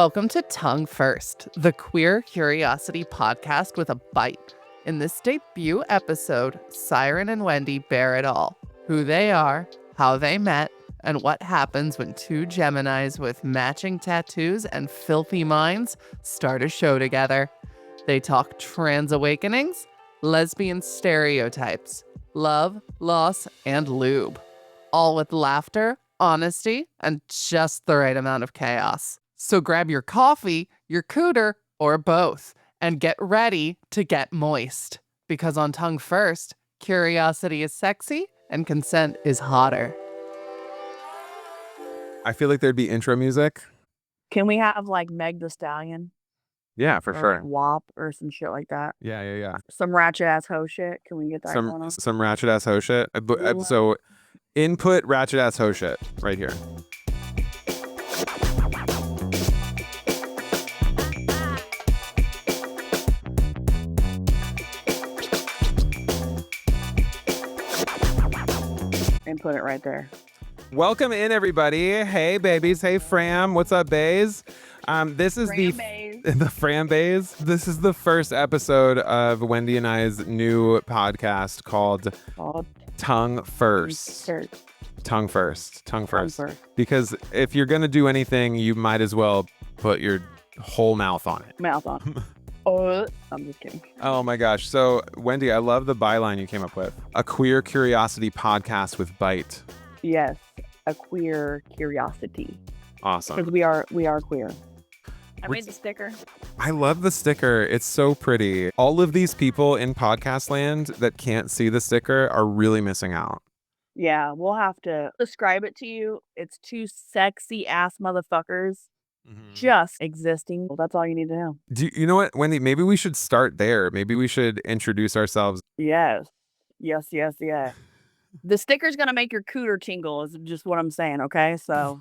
Welcome to Tongue First, the queer curiosity podcast with a bite. In this debut episode, Siren and Wendy bear it all. Who they are, how they met, and what happens when two Geminis with matching tattoos and filthy minds start a show together. They talk trans awakenings, lesbian stereotypes, love, loss, and lube. All with laughter, honesty, and just the right amount of chaos. So grab your coffee, your cooter, or both, and get ready to get moist. Because on Tongue First, curiosity is sexy and consent is hotter. I feel like there'd be intro music. Can we have like Meg the Stallion? Yeah, for or sure. Like WAP or some shit like that? Yeah. Some ratchet ass hoe shit. Can we get that going on? Some ratchet ass hoe shit. So input ratchet ass hoe shit right here. And put it right there. Welcome in, everybody. Hey, babies. Hey, Fram. What's up, bays? This is the Fram Bays. This is the first episode of Wendy and I's new podcast called Tongue First. Tongue First. Because if you're going to do anything, you might as well put your whole mouth on it. I'm just kidding. Oh my gosh. So, Wendy, I love the byline you came up with. A queer curiosity podcast with bite. Yes, a queer curiosity. Awesome. Because we are queer. I made the sticker. I love the sticker. It's so pretty. All of these people in podcast land that can't see the sticker are really missing out. Yeah, we'll have to describe it to you. It's two sexy ass motherfuckers just existing. Well, that's all you need to know. You know what, Wendy? Maybe we should start there. Maybe we should introduce ourselves. Yes. The sticker's gonna make your cooter tingle is just what I'm saying, okay? So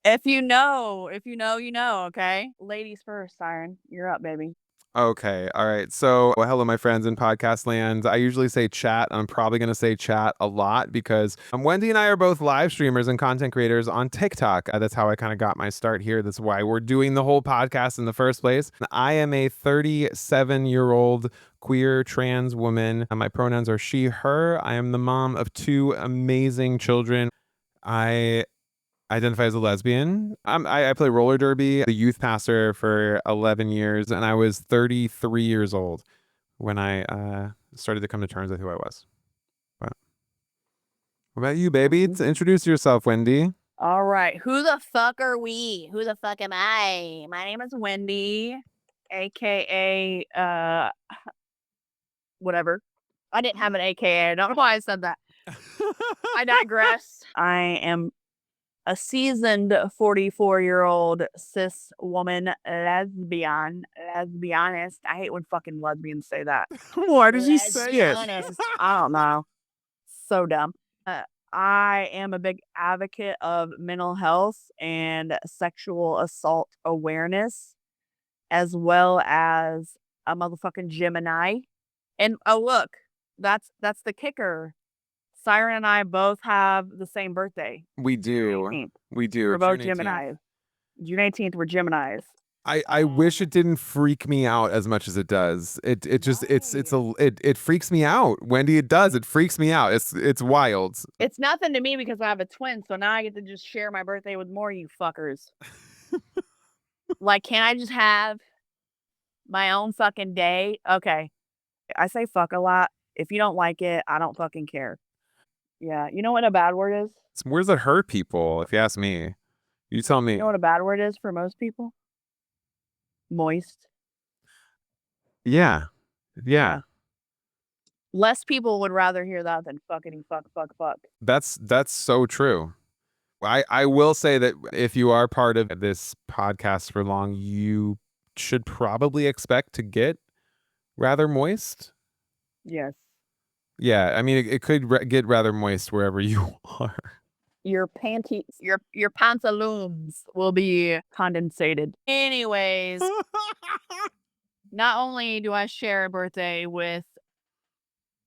if you know, you know, okay? Ladies first, Siren. You're up, baby. Okay. All right. So, hello, my friends in podcast land. I usually say chat. I'm probably going to say chat a lot because Wendy and I are both live streamers and content creators on TikTok. That's how I kind of got my start here. That's why we're doing the whole podcast in the first place. I am a 37-year-old queer trans woman. My pronouns are she, her. I am the mom of two amazing children. I identify as a lesbian. I play roller derby, the youth pastor for 11 years, and I was 33 years old when I started to come to terms with who I was. But what about you, baby? Introduce yourself, Wendy. All right. Who the fuck are we? Who the fuck am I? My name is Wendy, a.k.a. Whatever. I didn't have an AKA. I don't know why I said that. I digress. I am a seasoned 44-year-old cis woman lesbianist. I hate when fucking lesbians say that. Why did you say it? I don't know. So dumb. I am a big advocate of mental health and sexual assault awareness, as well as a motherfucking Gemini. And oh look, that's the kicker. Siren and I both have the same birthday. We do. We're both Geminis. June 18th, we're Geminis. I wish it didn't freak me out as much as it does. It freaks me out. Wendy, it does. It freaks me out. It's wild. It's nothing to me because I have a twin, so now I get to just share my birthday with more of you fuckers. Like, can I just have my own fucking day? Okay. I say fuck a lot. If you don't like it, I don't fucking care. Yeah, you know what a bad word is? It's words that hurt people, if you ask me. You tell me. You know what a bad word is for most people? Moist. Yeah. Less people would rather hear that than fuckity fuck. That's so true. I will say that if you are part of this podcast for long, you should probably expect to get rather moist. Yes. Yeah, I mean, it could get rather moist wherever you are. Your panties, your pantaloons will be condensated. Anyways, not only do I share a birthday with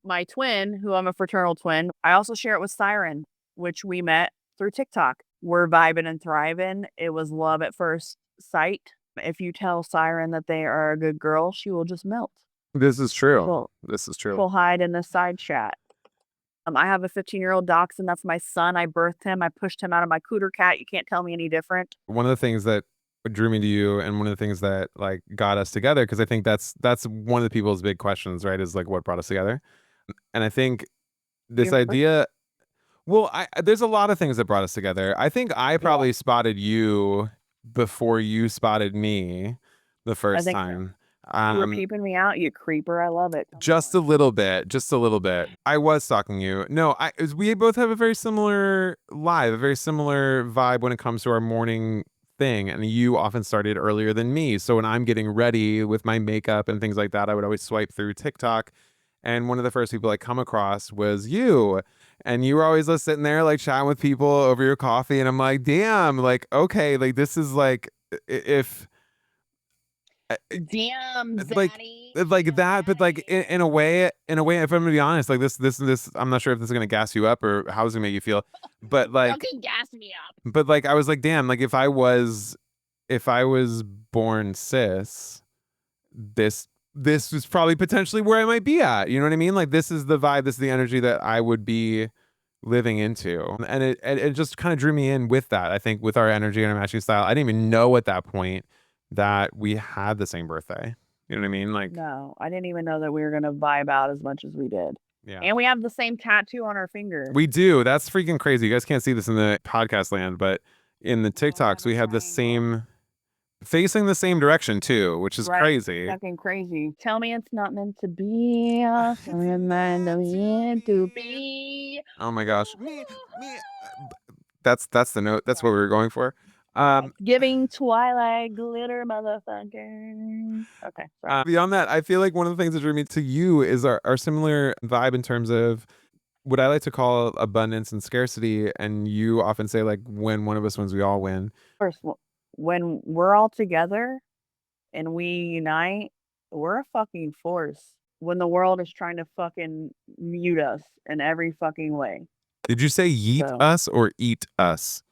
my twin, who I'm a fraternal twin, I also share it with Siren, which we met through TikTok. We're vibing and thriving. It was love at first sight. If you tell Siren that they are a good girl, she will just melt. This is true. She'll, This is true. she'll hide in the side chat. I have a 15-year-old dachshund. That's my son. I birthed him. I pushed him out of my cooter cat. You can't tell me any different. One of the things that drew me to you, and one of the things that like got us together, because I think that's one of the people's big questions, right? Is like what brought us together. And I think this idea, well, there's a lot of things that brought us together. I think I probably spotted you before you spotted me the first time. You were peeping me out, you creeper. I love it. Just a little bit. I was stalking you. No, we both have a very similar live, a very similar vibe when it comes to our morning thing. And you often started earlier than me. So when I'm getting ready with my makeup and things like that, I would always swipe through TikTok. And one of the first people I come across was you. And you were always just sitting there like chatting with people over your coffee. And I'm like, damn, like, okay, like this is like if damn Zaddy, like that, but like in a way, if I'm gonna be honest, like this, I'm not sure if this is gonna gas you up or how it's gonna make you feel, but like, fucking gas me up. But like, I was like, damn, like if I was born cis, this is probably potentially where I might be at. You know what I mean? Like this is the vibe, this is the energy that I would be living into, and it just kind of drew me in with that. I think with our energy and our matching style, I didn't even know at that point that we had the same birthday. You know what I mean? Like, no, I didn't even know that we were gonna vibe out as much as we did. Yeah. And we have the same tattoo on our finger. We do. That's freaking crazy. You guys can't see this in the podcast land, but in the TikToks, we have the same, facing the same direction too, which is crazy. Fucking crazy. Tell me it's not meant to be. Tell me it's meant to be. Oh my gosh. That's the note. That's what we were going for. Giving Twilight glitter, motherfucker. Okay. Sorry. Beyond that, I feel like one of the things that drew me to you is our similar vibe in terms of what I like to call abundance and scarcity. And you often say like, when one of us wins, we all win. First, when we're all together and we unite, we're a fucking force. When the world is trying to fucking mute us in every fucking way. Did you say yeet us or eat us?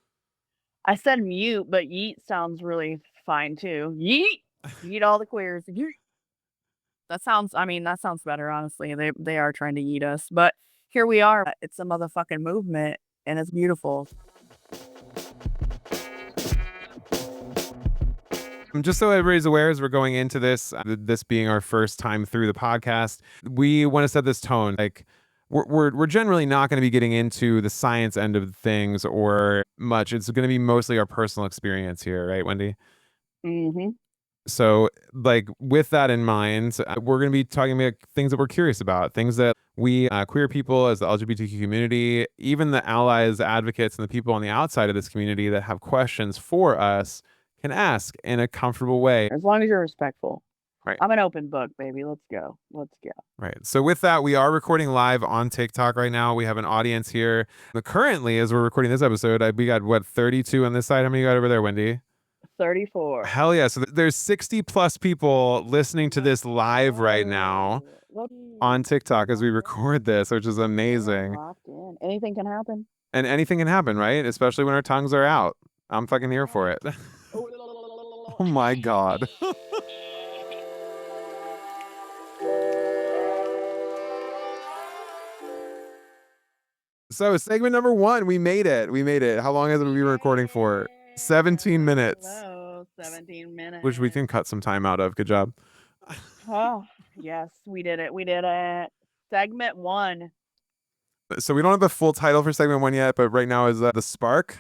I said mute, but yeet sounds really fine too. Yeet! Yeet all the queers. Yeet! That sounds better, honestly. They are trying to yeet us. But here we are. It's a motherfucking movement, and it's beautiful. Just so everybody's aware, as we're going into this being our first time through the podcast, we want to set this tone. Like, we're generally not going to be getting into the science end of things or much. It's going to be mostly our personal experience here, right, Wendy? Mm-hmm. So, like, with that in mind, we're going to be talking about things that we're curious about, things that we queer people as the LGBTQ community, even the allies, advocates, and the people on the outside of this community that have questions for us can ask in a comfortable way. As long as you're respectful. Right. I'm an open book, baby. Let's go. Right. So with that, we are recording live on TikTok right now. We have an audience here. Currently, as we're recording this episode, we got, 32 on this side? How many you got over there, Wendy? 34. Hell yeah. So there's 60 plus people listening to this live right now on TikTok as we record this, which is amazing. Anything can happen. And anything can happen, right? Especially when our tongues are out. I'm fucking here for it. Oh my God. So segment number 1, we made it. How long has it been recording for? 17 minutes. Hello, 17 minutes. Which we can cut some time out of. Good job. Oh, yes, we did it. Segment 1. So we don't have the full title for segment 1 yet, but right now is The Spark.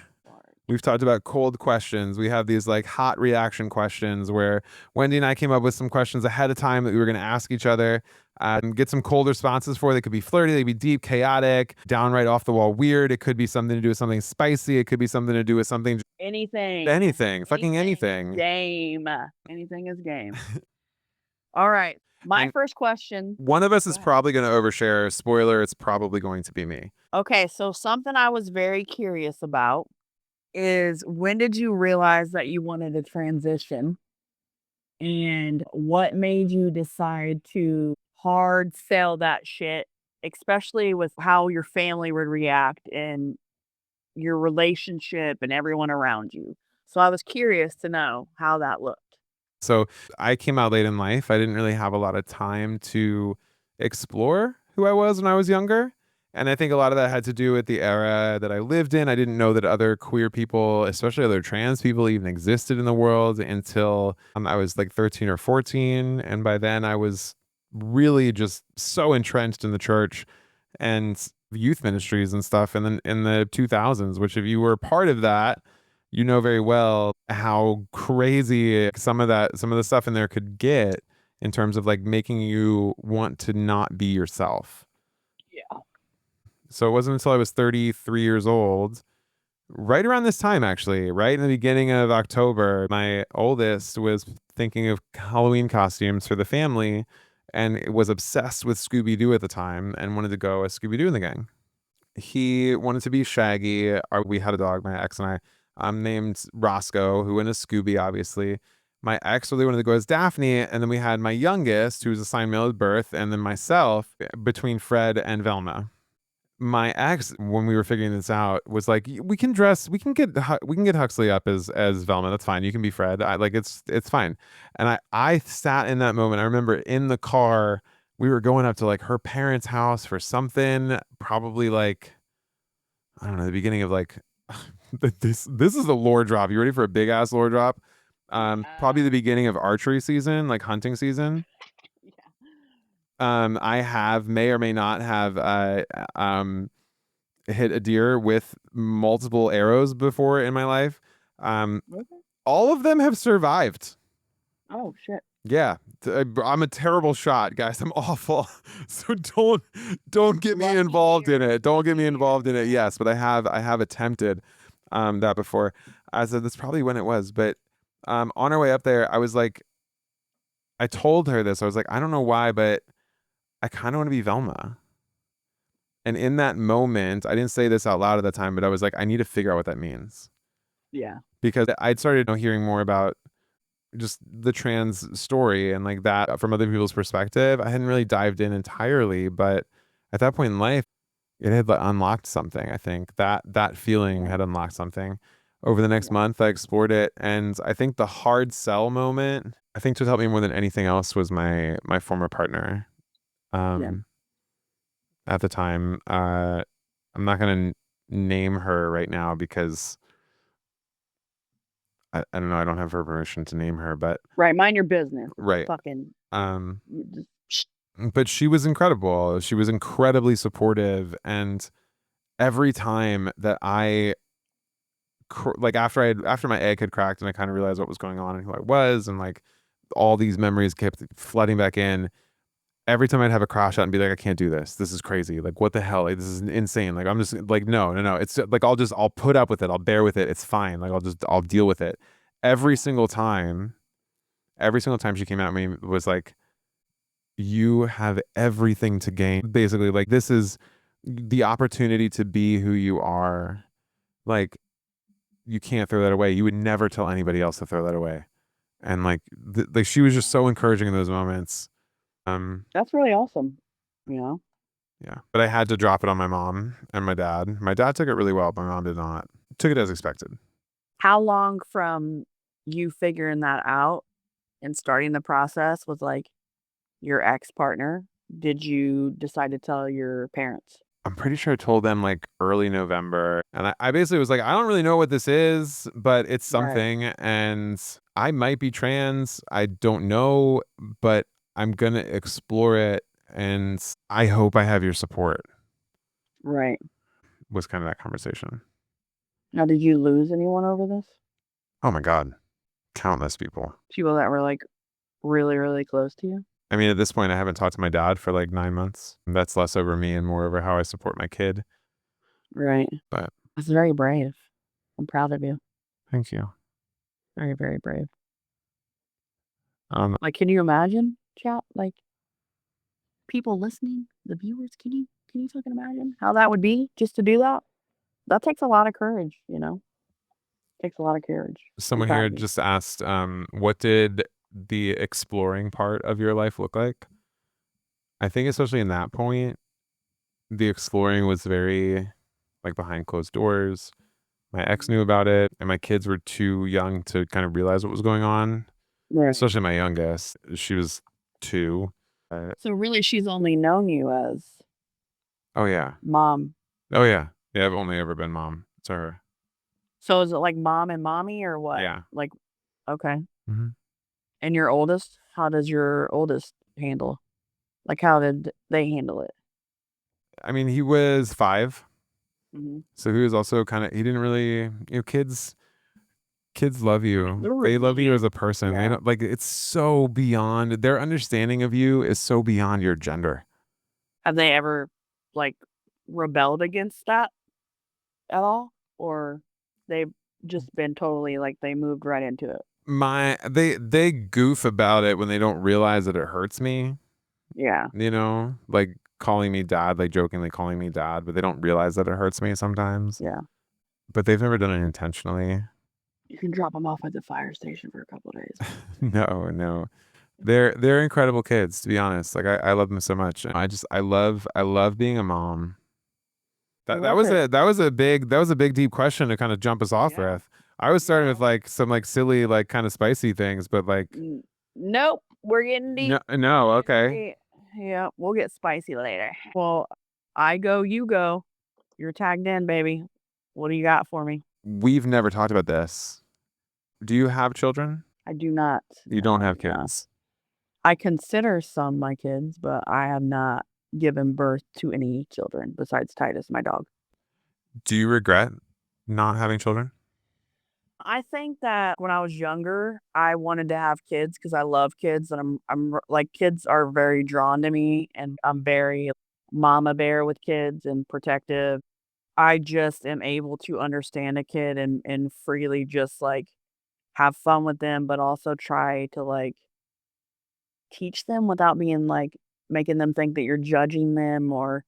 We've talked about cold questions. We have these like hot reaction questions where Wendy and I came up with some questions ahead of time that we were going to ask each other and get some cold responses for. They could be flirty, they could be deep, chaotic, downright off the wall weird. It could be something to do with something spicy. It could be something to do with something. Anything. Fucking anything. Game. Anything is game. All right. My first question. One of us is probably going to overshare. Spoiler, it's probably going to be me. Okay, so something I was very curious about is, when did you realize that you wanted to transition? And what made you decide to hard sell that shit, especially with how your family would react and your relationship and everyone around you? So I was curious to know how that looked. So I came out late in life. I didn't really have a lot of time to explore who I was when I was younger. And I think a lot of that had to do with the era that I lived in. I didn't know that other queer people, especially other trans people, even existed in the world until I was like 13 or 14. And by then I was really just so entrenched in the church and youth ministries and stuff. And then in the 2000s, which if you were part of that, you know very well how crazy some of the stuff in there could get in terms of like making you want to not be yourself. Yeah. So it wasn't until I was 33 years old, right around this time, actually, right in the beginning of October, my oldest was thinking of Halloween costumes for the family and was obsessed with Scooby-Doo at the time and wanted to go as Scooby-Doo in the gang. He wanted to be Shaggy. We had a dog, my ex and I, named Roscoe, who went as Scooby, obviously. My ex really wanted to go as Daphne, and then we had my youngest, who was assigned male at birth, and then myself between Fred and Velma. My ex, when we were figuring this out, was like, "We can get Huxley up as Velma. That's fine. You can be Fred. It's fine." And I sat in that moment. I remember in the car, we were going up to like her parents' house for something, probably like I don't know, the beginning of like this is a lore drop. You ready for a big ass lore drop? Probably the beginning of archery season, like hunting season. I may or may not have hit a deer with multiple arrows before in my life. Okay. All of them have survived. Oh shit. Yeah, I'm a terrible shot, guys. I'm awful. So don't get me involved in it. Don't get me involved in it. Yes, but I have attempted that before. I said that's probably when it was, but on our way up there, I was like, I told her this. I was like, I don't know why, but I kind of want to be Velma. And in that moment, I didn't say this out loud at the time, but I was like, I need to figure out what that means. Yeah. Because I'd started hearing more about just the trans story and like that from other people's perspective. I hadn't really dived in entirely, but at that point in life, it had unlocked something. I think that feeling had unlocked something. Over the next month, I explored it, and I think the hard sell moment, I think, to help me more than anything else was my former partner. At the time, I'm not gonna name her right now because I don't know. I don't have her permission to name her, but Right. Mind your business. right. Fucking. Um, Just, but she was incredible. She was incredibly supportive, and every time that like after my egg had cracked and I kind of realized what was going on and who I was, and like all these memories kept flooding back in. Every time I'd have a crash out and be like, I can't do this. This is crazy. Like, what the hell? Like, this is insane. Like, I'm just like, no. It's like, I'll put up with it. I'll bear with it. It's fine. Like, I'll deal with it. Every single time she came at me was like, you have everything to gain. Basically, like, this is the opportunity to be who you are. Like, you can't throw that away. You would never tell anybody else to throw that away. And like, like she was just so encouraging in those moments. that's really awesome. You know. Yeah. But I had to drop it on my mom and my dad. My dad took it really well. My mom did not. Took it as expected. How long from you figuring that out and starting the process was like your ex partner? Did you decide to tell your parents? I'm pretty sure I told them like early November. And I basically was like, I don't really know what this is, but it's Right. something. And I might be trans. I don't know, but I'm going to explore it. And I hope I have your support, Right. was kind of that conversation. Now, did you lose anyone over this? Oh my God. Countless people. People that were like really, really close to you? I mean, at this point, I haven't talked to my dad for like 9 months. That's less over me and more over how I support my kid. Right. But That's very brave. I'm proud of you. thank you. Very, very brave. Um, Like, can you imagine, chat? Like, people listening, the viewers, can you fucking imagine how that would be just to do that? That takes a lot of courage, you know? Takes a lot of courage. I'm Someone proud here of you. just asked, what did the exploring part of your life look like? I think especially in that point, the exploring was very like behind closed doors. My ex knew about it, and my kids were too young to kind of realize what was going on. Right. Especially my youngest. She was 2. So really, she's only known you as Oh, yeah. mom. Oh, yeah. Yeah, I've only ever been mom to her. So is it like mom and mommy or what? Yeah. Like, okay. hmm And your oldest? How does your oldest handle? Like, how did they handle it? I mean, he was 5. Mm-hmm. So he was also kind of, he didn't really, kids love you. They love you as a person. They Yeah. don't like, it's so beyond, their understanding of you is so beyond your gender. Have they ever like rebelled against that at all? Or they've just been totally like they moved right into it? They goof about it when they don't realize that it hurts me, Yeah. like calling me dad, like jokingly calling me dad, but they don't realize that it hurts me sometimes. Yeah. But they've never done it intentionally. You can drop them off at the fire station for a couple of days. No. They're incredible kids, to be honest. Like I love them so much. I love being a mom. That was a big deep question to kind of jump us off Yeah. with. I was starting Yeah. with like some like silly like kind of spicy things, but like Nope. We're getting deep. no, okay. Yeah, we'll get spicy later. Well, I go, you go. You're tagged in, baby. What do you got for me? We've never talked about this. Do you have children? I do not. You don't have No. kids. I consider some my kids, but I have not given birth to any children besides Titus, my dog. Do you regret not having children? I think that when I was younger, I wanted to have kids because I love kids and like kids are very drawn to me and I'm very mama bear with kids and protective. I just am able to understand a kid and freely just like have fun with them, but also try to like teach them without being like making them think that you're judging them or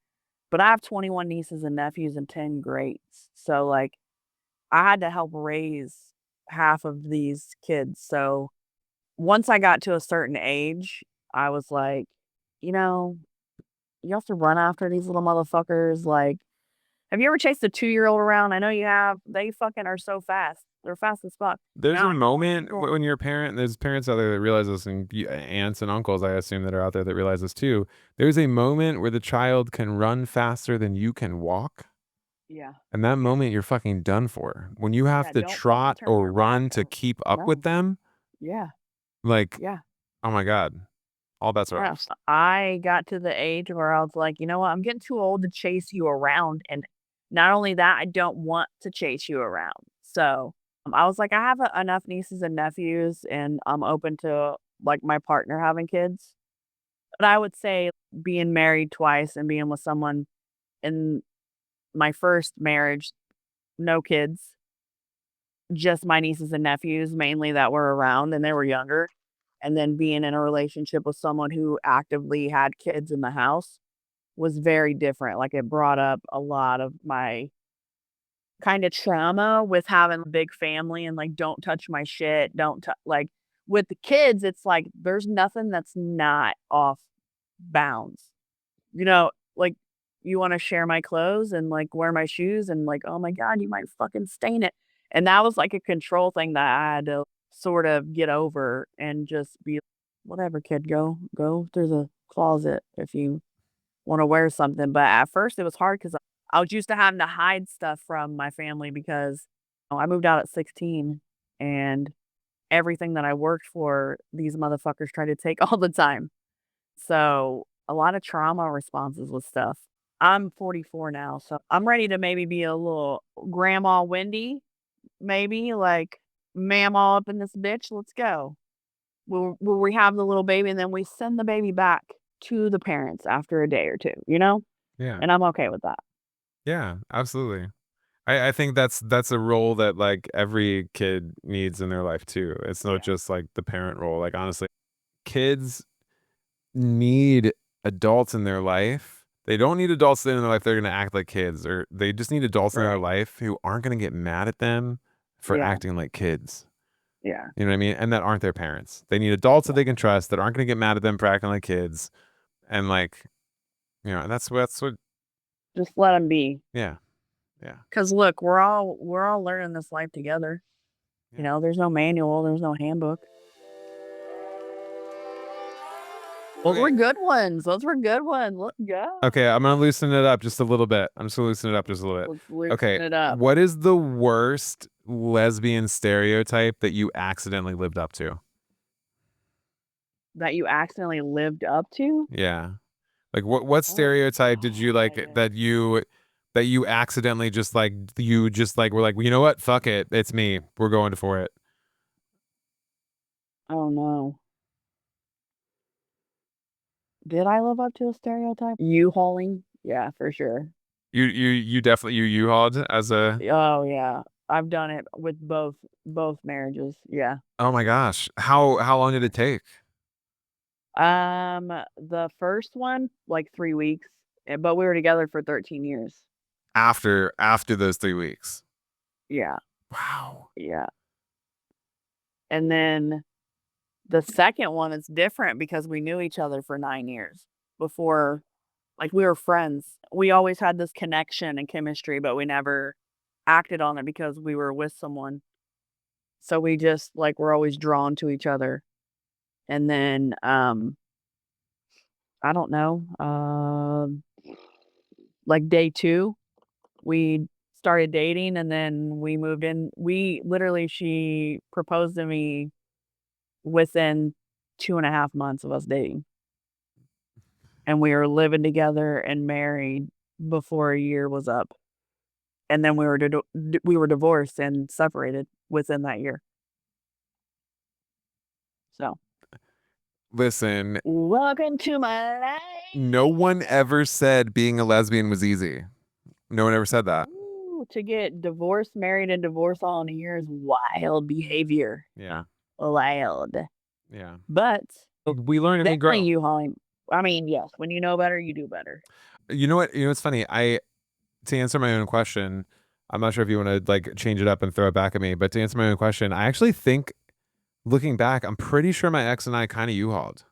but I have 21 nieces and nephews and 10 greats. So like I had to help raise half of these kids. So once I got to a certain age, I was like, you know, you have to run after these little motherfuckers. Like, have you ever chased a 2-year-old around? I know you have. They fucking are so fast. They're fast as fuck. There's Now a I know moment what when you're a parent, there's parents out there that realize this, and aunts and uncles, I assume, that are out there that realize this too. There's a moment where the child can run faster than you can walk. yeah. And that moment, you're fucking done for. When you have Yeah, to don't fucking trot turn or your run back to or keep up with no. them, Yeah. like, Yeah. oh my God, all bets are off. Yes. I got to the age where I was like, you know what? I'm getting too old to chase you around. And not only that, I don't want to chase you around. So I was like, I have enough nieces and nephews, and I'm open to like my partner having kids. But I would say being married twice and being with someone in my first marriage, no kids, just my nieces and nephews mainly that were around and they were younger. And then being in a relationship with someone who actively had kids in the house was very different. Like it brought up a lot of my kind of trauma with having a big family and like, don't touch my shit. Don't like with the kids, it's like there's nothing that's not off bounds. Like you want to share my clothes and like wear my shoes and like, oh my God, you might fucking stain it. And that was like a control thing that I had to sort of get over and just be whatever, kid, go through the closet if you want to wear something. But at first it was hard because I was used to having to hide stuff from my family because I moved out at 16 and everything that I worked for, these motherfuckers tried to take all the time. So a lot of trauma responses with stuff. I'm 44 now, so I'm ready to maybe be a little grandma Wendy, maybe like mama up in this bitch. Let's go. Will we have the little baby and then we send the baby back to the parents after a day or two, Yeah. And I'm okay with that. Yeah, absolutely. I think that's a role that like every kid needs in their life too. It's not Yeah. just like the parent role. Like honestly, kids need adults in their life. They don't need adults in their life they're gonna act like kids, or they just need adults in their Right. life who aren't gonna get mad at them for Yeah. acting like kids. Yeah. You know what I mean? And that aren't their parents. They need adults that Yeah. they can trust that aren't gonna get mad at them for acting like kids. And like, that's what Just let them be. yeah. Yeah. Because look, we're all learning this life together. Yeah. You know, there's no manual, there's no handbook. Those were good ones. Let's go. Okay, I'm gonna loosen it up just a little bit. I'm just gonna loosen it up just a little bit. Let's loosen Okay, it up. what is the worst lesbian stereotype that you accidentally lived up to? That you accidentally lived up to? Yeah. Like what stereotype did you like God. that you accidentally just like were like, well, you know what? Fuck it. It's me. We're going for it. Oh no. Did I live up to a stereotype? U-hauling? Yeah, for sure. You definitely U-hauled as a Oh yeah. I've done it with both marriages. Yeah. oh my gosh. How long did it take? The first one, like 3 weeks, but we were together for 13 years. After those 3 weeks. Yeah, Wow. yeah. And then the second one is different because we knew each other for 9 years before, like, we were friends. We always had this connection and chemistry, but we never acted on it because we were with someone. So we just, like, we're always drawn to each other. And then, I don't know, like day 2, we started dating and then we moved in. She proposed to me within 2.5 months of us dating. And we were living together and married before a year was up. And then we were divorced and separated within that year. So, Listen, welcome to my life. no one ever said being a lesbian was easy. No one ever said that. Ooh, to get divorced, married, and divorced all in a year is wild behavior. Yeah. Wild. Yeah. But We learn and we grow. definitely U-hauling. I mean, yes, when you know better, you do better. You know what? You know what's funny? To answer my own question, I'm not sure if you want to like change it up and throw it back at me, but to answer my own question, I actually think looking back, I'm pretty sure my ex and I kind of U-hauled.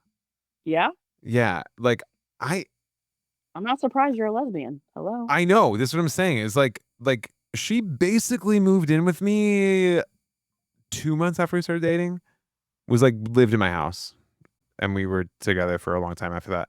Yeah? Yeah. Like I'm not surprised you're a lesbian. Hello? I know. This is what I'm saying. Is like she basically moved in with me 2 months after we started dating. Was like lived in my house. And we were together for a long time after that.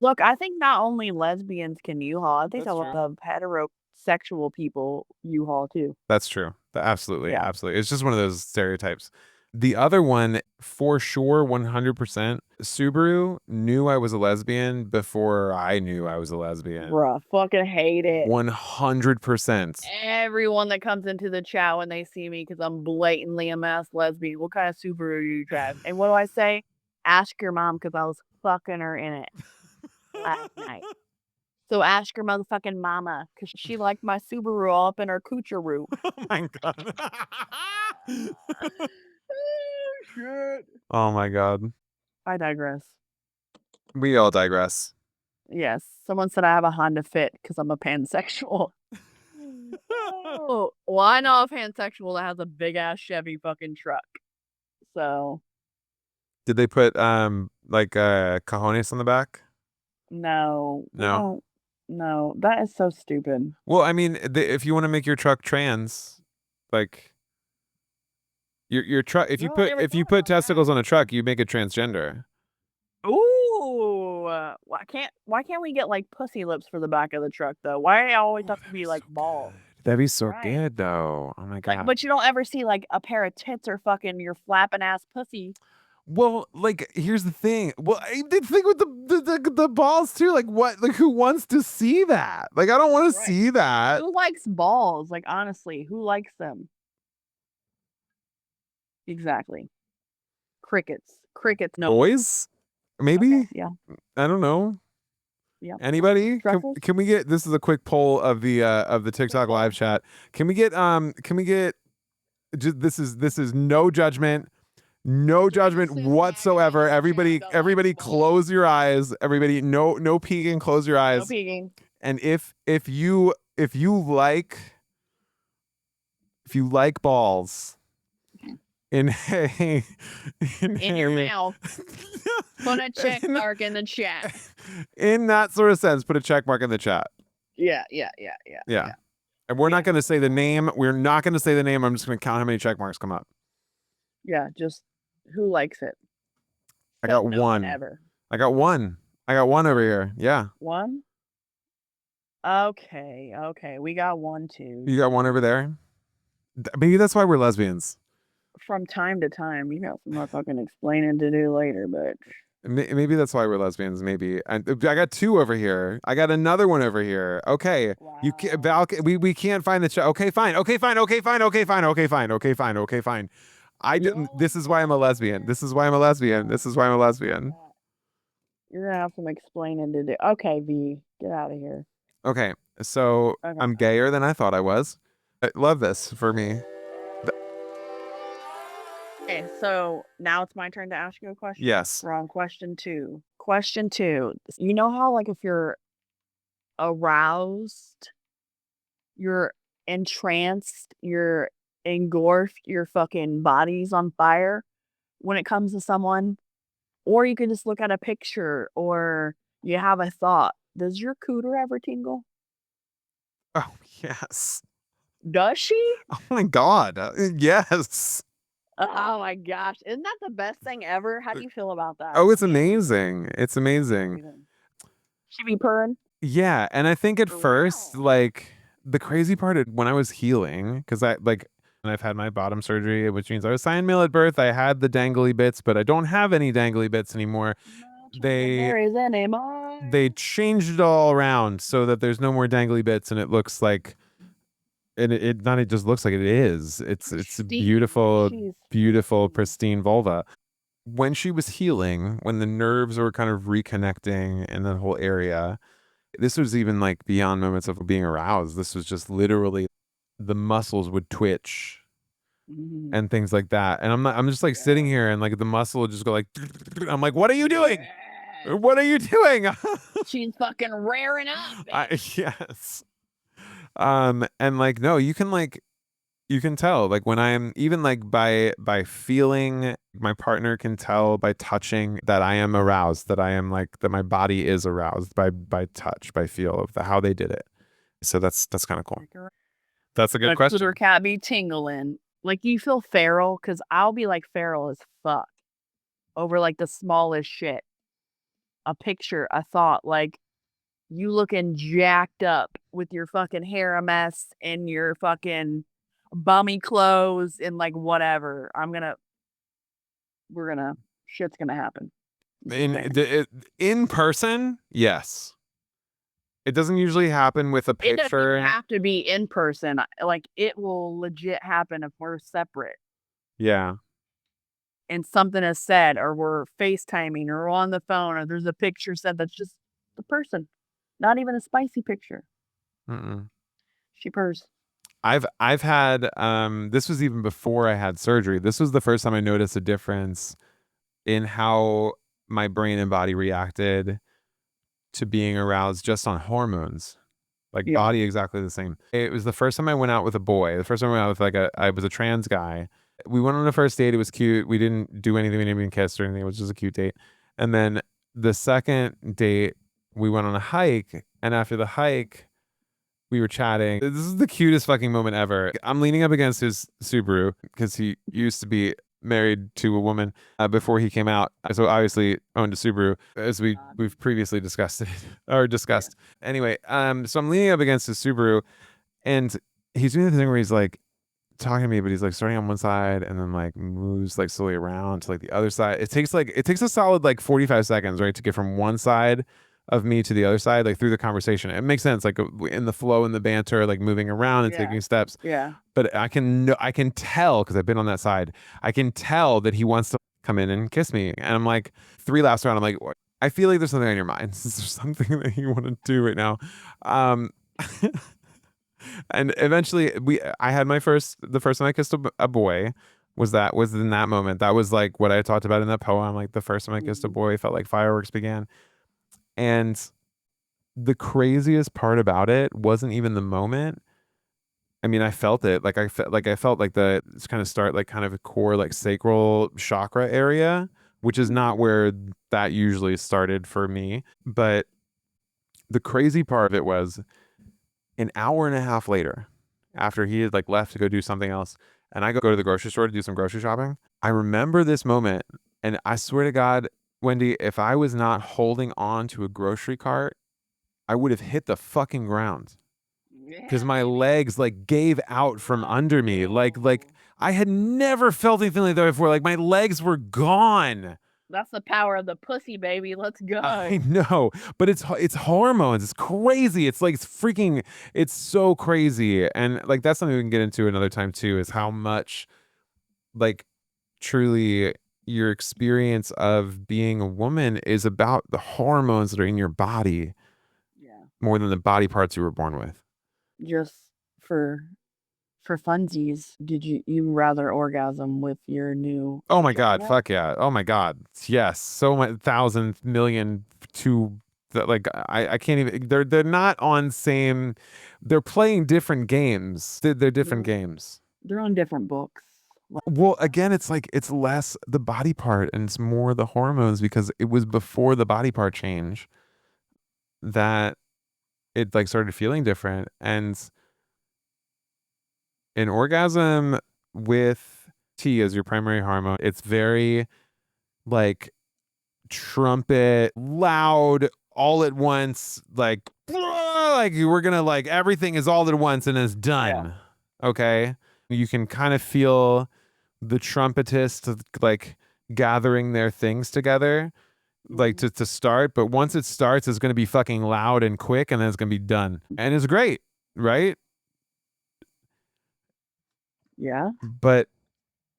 Look, I think not only lesbians can U-haul, I think That's a lot true. of heterosexual people U-haul too. That's true. Absolutely. Yeah. Absolutely. It's just one of those stereotypes. The other one, for sure, 100%, Subaru knew I was a lesbian before I knew I was a lesbian. Bruh, fucking hate it. 100%. Everyone that comes into the chat when they see me because I'm blatantly a mass lesbian, what kind of Subaru do you drive? And what do I say? Ask your mom because I was fucking her in it last night. So ask your motherfucking mama because she liked my Subaru all up in her coocheroo. Oh my God. Shit. Oh my God. I digress. We all digress. Yes. Someone said I have a Honda Fit because I'm a pansexual. Oh, well, I know a pansexual that has a big ass Chevy fucking truck. So Did they put like cojones on the back? no. No. No, that is so stupid. Well, I mean, if you want to make your truck trans, like your truck, if you put testicles on a truck, you make it transgender. Ooh, why can't we get like pussy lips for the back of the truck though? Why it always have to be like balls? That'd be so Right. good though. Oh my God. Like, but you don't ever see like a pair of tits or fucking your flapping ass pussy. Well, like here's the thing. Well, I did think with the balls too. Like what? Like who wants to see that? Like I don't want to see that. Who likes balls? Like honestly, who likes them? Exactly. Crickets. No. Boys? Maybe? Okay, yeah. I don't know. Yeah. Anybody? Truffles? Can we get this is a quick poll of the TikTok live chat. Can we get just this is no judgment. No judgment whatsoever. Everybody close your eyes. Everybody no peeking, close your eyes. No peeking. And if you like balls in your mouth. Put a check mark in the chat. In that sort of sense, put a check mark in the chat. Yeah. Yeah. And we're not going to say the name. We're not going to say the name. I'm just going to count how many check marks come up. Yeah, just who likes it? I got No one. ever. I got one. I got one over here. Yeah. One? Okay, we got one too. You got one over there? Maybe that's why we're lesbians. From time to time, you got some motherfucking explaining to do later, but Maybe that's why we're lesbians. Maybe. And I got two over here. I got another one over here. Okay. You can't, Val. We can't find the okay, fine. Okay, fine. Okay, fine. Okay, fine. Okay, fine. Okay, fine. Okay, fine. I didn't. This is why I'm a lesbian. This is why I'm a lesbian. This is why I'm a lesbian. You're gonna have some explaining to do. Okay, V, get out of here. Okay, so Okay. I'm gayer than I thought I was. I love this for me. Okay, so now it's my turn to ask you a question. Yes. We're on question 2. Question 2. You know how, like, if you're aroused, you're entranced, you're engulfed, your fucking body's on fire when it comes to someone? Or you can just look at a picture or you have a thought. Does your cooter ever tingle? Oh yes. Does she? Oh my God. Yes. Oh my gosh. Isn't that the best thing ever? How do you feel about that? Oh, it's amazing. It's amazing. She be purring? Yeah, and I think at For first, real? like the crazy part when I was healing, because and I've had my bottom surgery, which means I was cyan male at birth. I had the dangly bits, but I don't have any dangly bits anymore. They anymore. they changed it all around so that there's no more dangly bits, and it looks like it not it just looks like it is. It's a beautiful, beautiful, pristine vulva. When she was healing, when the nerves were kind of reconnecting in the whole area, this was even like beyond moments of being aroused. This was just literally the muscles would twitch and things like that. And I'm just like sitting here and like the muscle would just go like, I'm like, what are you doing? What are you doing? She's fucking raring up. Yes. And like, no, you can tell like when I'm even like by feeling, my partner can tell by touching that I am aroused, that I am like that my body is aroused by touch, by feel of how they did it. So that's kind of cool. That's a good question. Cooter cat be tingling. Like, you feel feral? Because I'll be like feral as fuck over like the smallest shit. A picture, a thought, like you looking jacked up with your fucking hair a mess and your fucking bummy clothes and like whatever. Shit's gonna happen. In person, yes. It doesn't usually happen with a It doesn't picture. have to be in person. Like, it will legit happen if we're separate Yeah. and something is said, or we're FaceTiming or on the phone, or there's a picture said that's just the person. Not even a spicy picture. Mm-mm. She purrs. I've had this was even before I had surgery. This was the first time I noticed a difference in how my brain and body reacted to being aroused just on hormones. Like body exactly the same. It was the first time I went out with a boy. The first time I went out with I was a trans guy. We went on a first date. It was cute. We didn't do anything. We didn't even kiss or anything. It was just a cute date. And then the second date, we went on a hike. And after the hike, we were chatting. This is the cutest fucking moment ever. I'm leaning up against his Subaru because he used to be married to a woman before he came out. So obviously owned a Subaru, as we've previously discussed it or discussed. Yeah. Anyway, so I'm leaning up against his Subaru, and he's doing the thing where he's like talking to me, but he's like starting on one side and then like moves like slowly around to like the other side. It takes a solid like 45 seconds, right, to get from one side of me to the other side, like through the conversation. It makes sense, like in the flow and the banter, like moving around and taking steps. Yeah. But I can tell, because I've been on that side, I can tell that he wants to come in and kiss me. And I'm like 3 laps around, I'm like, I feel like there's something on your mind. Is there something that you want to do right now? And eventually I had the first time I kissed a boy was in that moment. That was like what I talked about in that poem. Like the first time I kissed a boy felt like fireworks began. And the craziest part about it wasn't even the moment. I mean, I felt it. Like I felt like the kind of start, like kind of a core, like sacral chakra area, which is not where that usually started for me. But the crazy part of it was an hour and a half later, after he had like left to go do something else, and I go to the grocery store to do some grocery shopping. I remember this moment, and I swear to God, Wendy, if I was not holding on to a grocery cart, I would have hit the fucking ground because my legs like gave out from under me. Like I had never felt anything like that before. Like my legs were gone. That's the power of the pussy, baby. Let's go. I know, but it's hormones. It's crazy. It's like it's so crazy. And like that's something we can get into another time too, is how much like truly your experience of being a woman is about the hormones that are in your body Yeah. more than the body parts you were born with. Just for funsies, did you rather orgasm with your new Oh my God, vagina? fuck yeah. Oh my God. Yes. So much 1,000 million to that, like I can't even, they're not on same, they're playing different games. They're different games. They're on different books. Well, again, it's like it's less the body part and it's more the hormones, because it was before the body part change that it like started feeling different. And an orgasm with T as your primary hormone, it's very like trumpet, loud, all at once, like we're gonna like everything is all at once and it's done. Okay. You can kind of feel the trumpetists like gathering their things together, like to start. But once it starts, it's gonna be fucking loud and quick, and then it's gonna be done. And it's great, right? Yeah. But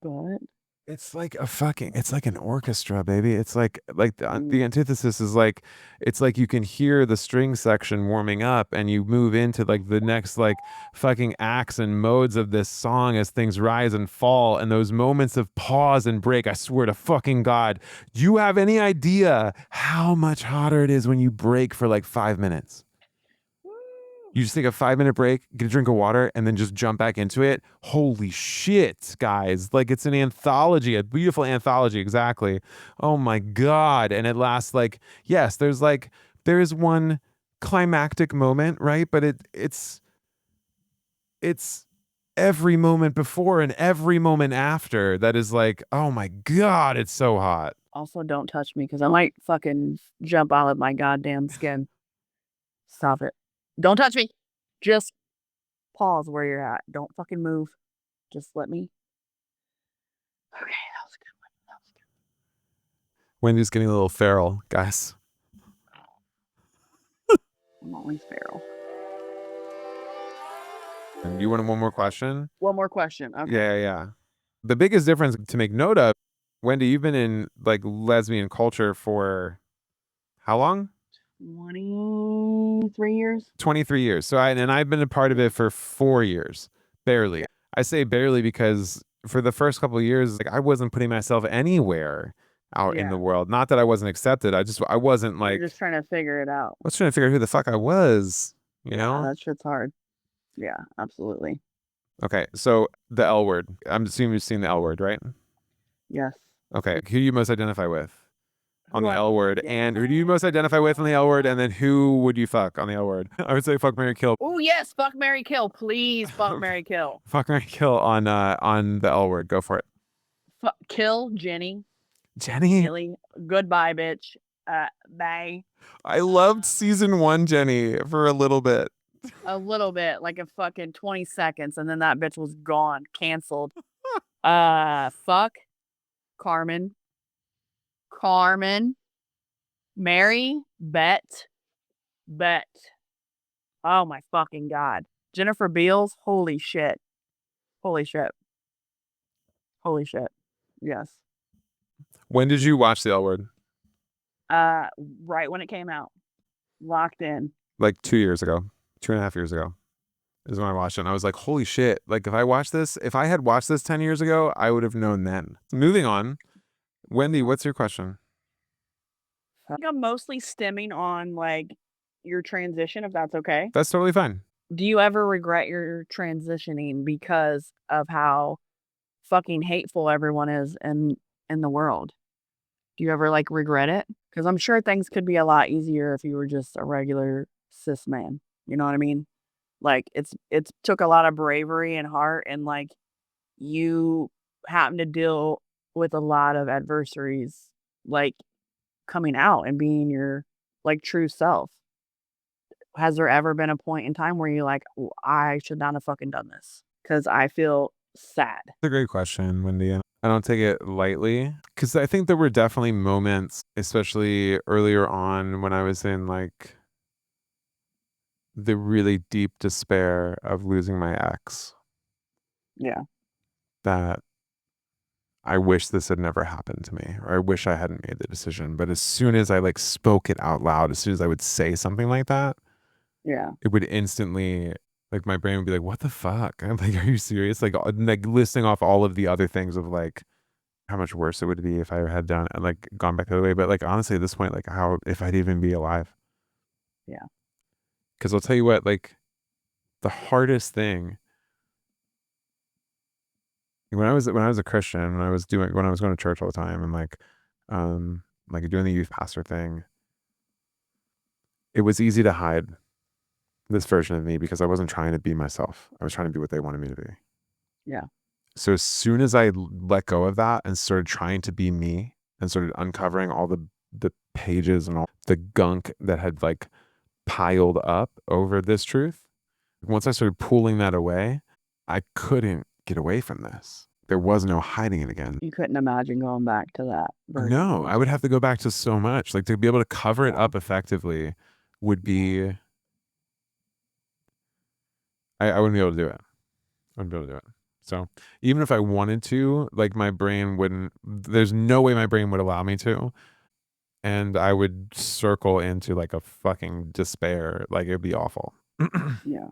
But it's like it's like an orchestra, baby. It's like the antithesis is like, it's like you can hear the string section warming up and you move into like the next like fucking acts and modes of this song as things rise and fall, and those moments of pause and break. I swear to fucking God, do you have any idea how much hotter it is when you break for like 5 minutes? You just take a 5-minute break, get a drink of water, and then just jump back into it. Holy shit, guys. Like it's an anthology, a beautiful anthology. Exactly. Oh my God. And it lasts like, yes, there is one climactic moment, right? But it's every moment before and every moment after that is like, oh my God, it's so hot. also don't touch me because I might fucking jump out of my goddamn skin. Stop it. Don't touch me. Just pause where you're at. Don't fucking move. Just let me. Okay, that was a good one. That was good. Wendy's getting a little feral, guys. I'm always feral. And you want one more question? One more question. Okay. Yeah. The biggest difference to make note of, Wendy, you've been in like lesbian culture for how long? 23 years. 23 years. So I've been a part of it for 4 years, barely. I say barely because for the first couple of years, like I wasn't putting myself anywhere out in the world. Not that I wasn't accepted. I wasn't like, You're just trying to figure it out. I was trying to figure out who the fuck I was, you know? That shit's hard. Yeah, absolutely. Okay. So the L word, I'm assuming you've seen the L word, right? Yes. Okay. Who do you most identify with on the Who I L word? And who do you most identify with on the L word? And then who would you fuck on the L word? I would say fuck, marry, kill. Oh yes, fuck, marry, kill. Please, fuck, marry, kill. Fuck, marry, kill on the L word. Go for it. Kill Jenny. Jenny. Really? Goodbye, bitch. Bye. I loved season 1 Jenny for a little bit. A little bit, like a fucking 20 seconds, and then that bitch was gone, canceled. Fuck Carmen. Mary, Bet. Oh my fucking God. Jennifer Beals, holy shit. Yes. When did you watch the L word? Right when it came out. Locked in. Like 2 years ago, 2.5 years ago is when I watched it. And I was like, holy shit. Like if I had watched this 10 years ago, I would have known then. Moving on. Wendy, what's your question? I think I'm mostly stemming on like your transition, if that's okay. That's totally fine. Do you ever regret your transitioning because of how fucking hateful everyone is in the world? Do you ever like regret it? Because I'm sure things could be a lot easier if you were just a regular cis man. You know what I mean? Like it's took a lot of bravery and heart, and like you happen to deal with a lot of adversaries, like coming out and being your like true self. Has there ever been a point in time where you're like, "Oh, I should not have fucking done this because I feel sad." That's a great question, Wendy. I don't take it lightly because I think there were definitely moments, especially earlier on when I was in like the really deep despair of losing my ex, Yeah. that I wish this had never happened to me, or I wish I hadn't made the decision. But as soon as I like spoke it out loud, as soon as I would say something like that, Yeah. it would instantly, like, my brain would be like, "What the fuck?" I'm like, "Are you serious?" Like listing off all of the other things of like how much worse it would be if I had done and like gone back the other way. But like honestly, at this point, like how if I'd even be alive? Yeah. Because I'll tell you what, like the hardest thing when I was a Christian, when I was going to church all the time and like doing the youth pastor thing, it was easy to hide this version of me because I wasn't trying to be myself. I was trying to be what they wanted me to be. Yeah. So as soon as I let go of that and started trying to be me and started uncovering all the pages and all the gunk that had like piled up over this truth, once I started pulling that away, I couldn't get away from this. There was no hiding it again. You couldn't imagine going back to that version of No, I would have to go back to so much. Like to be able to cover it Yeah. up effectively would be I wouldn't be able to do it. I wouldn't be able to do it. So even if I wanted to, like my brain wouldn't, there's no way my brain would allow me to. And I would circle into like a fucking despair. Like it'd be awful. Yeah.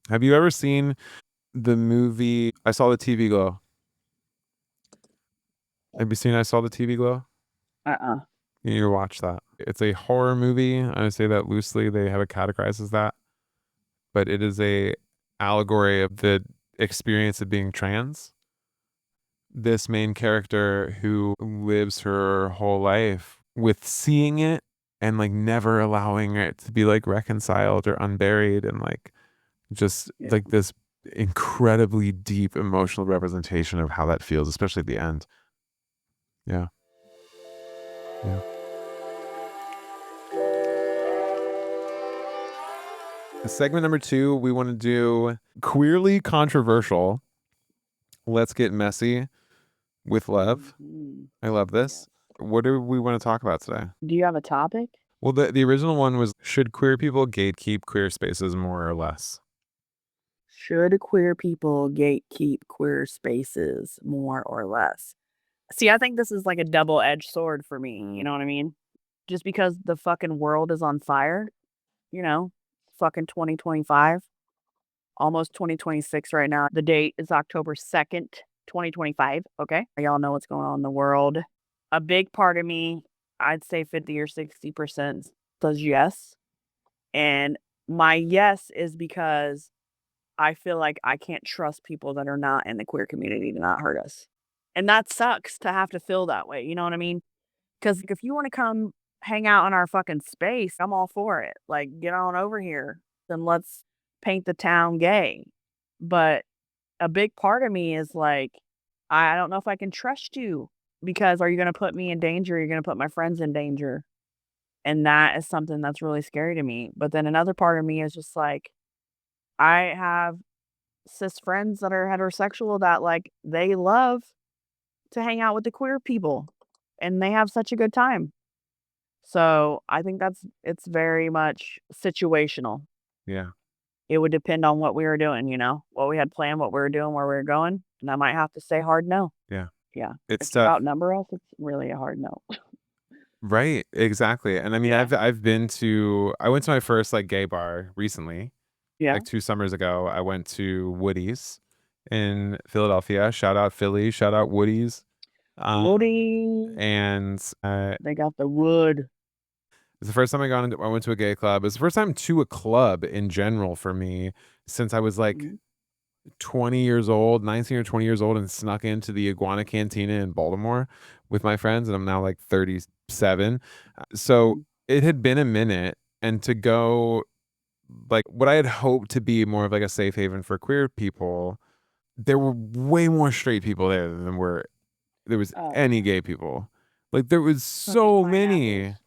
Have you ever seen the movie I Saw the TV Glow? Have you seen I Saw the TV Glow? Uh-uh. You need to watch that. It's a horror movie. I say that loosely. They have it categorized as that. But it is a allegory of the experience of being trans. This main character who lives her whole life with seeing it and like never allowing it to be like reconciled or unburied, and like just Yeah. like this incredibly deep emotional representation of how that feels, especially at the end. Yeah. Yeah. Segment number 2, we want to do queerly controversial. Let's get messy with love. Mhm. I love this. What do we want to talk about today? Do you have a topic? Well, the original one was, should queer people gatekeep queer spaces more or less? Should queer people gatekeep queer spaces more or less? See, I think this is like a double-edged sword for me, you know what I mean? Just because the fucking world is on fire, you know, fucking 2025, almost 2026 right now. The date is October 2nd, 2025, okay? Y'all know what's going on in the world. A big part of me, I'd say 50 or 60% says yes. And my yes is because I feel like I can't trust people that are not in the queer community to not hurt us. And that sucks to have to feel that way, you know what I mean? Because if you wanna come hang out in our fucking space, I'm all for it. Like, get on over here, then let's paint the town gay. But a big part of me is like, I don't know if I can trust you because are you gonna put me in danger? You're gonna put my friends in danger. And that is something that's really scary to me. But then another part of me is just like, I have cis friends that are heterosexual that like they love to hang out with the queer people and they have such a good time. So I think it's very much situational. Yeah. It would depend on what we were doing, you know, what we had planned, what we were doing, where we were going. And I might have to say hard no. Yeah. Yeah. It's If you tough. outnumber us, it's really a hard no. Right. Exactly. And I mean, Yeah. I went to my first like gay bar recently, Yeah. like 2 summers ago. I went to Woody's in Philadelphia. Shout out Philly. Shout out Woody's. Woody. And They got the wood. it's the first time I went to a gay club. It's the first time to a club in general for me since I was like Mhm. 20 years old, 19 or 20 years old, and snuck into the Iguana Cantina in Baltimore with my friends. And I'm now like 37. So Mhm. it had been a minute. And to go like what I had hoped to be more of like a safe haven for queer people, there were way more straight people there than there was any gay people. Like there was Fucking so many. pineapples.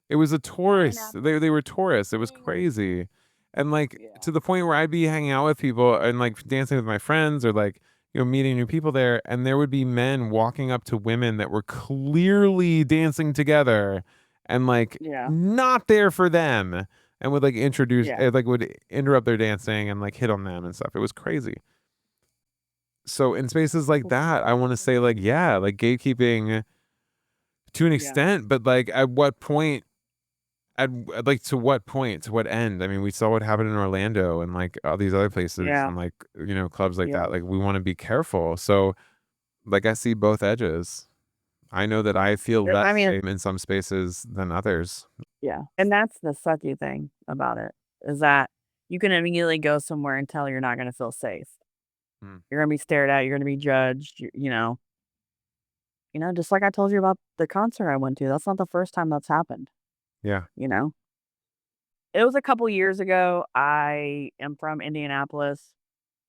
It was a tourist. Pineapple. They were tourists. It was crazy. And like Yeah. to the point where I'd be hanging out with people and like dancing with my friends or like, meeting new people there, and there would be men walking up to women that were clearly dancing together and like Yeah. not there for them, and would like introduce Yeah. like would interrupt their dancing and like hit on them and stuff. It was crazy. So in spaces like that, I want to say like, yeah, like gatekeeping to an Yeah. extent, but like at what point, like to what point, to what end? I mean, we saw what happened in Orlando and like all these other places Yeah. and like, clubs like Yeah. that. Like we want to be careful. So like I see both edges. I know that I feel less I mean, safe in some spaces than others. yeah. And that's the sucky thing about it is that you can immediately go somewhere and tell you're not going to feel safe. Mm. You're going to be stared at. You're going to be judged. Just like I told you about the concert I went to. That's not the first time that's happened. Yeah. It was a couple years ago. I am from Indianapolis.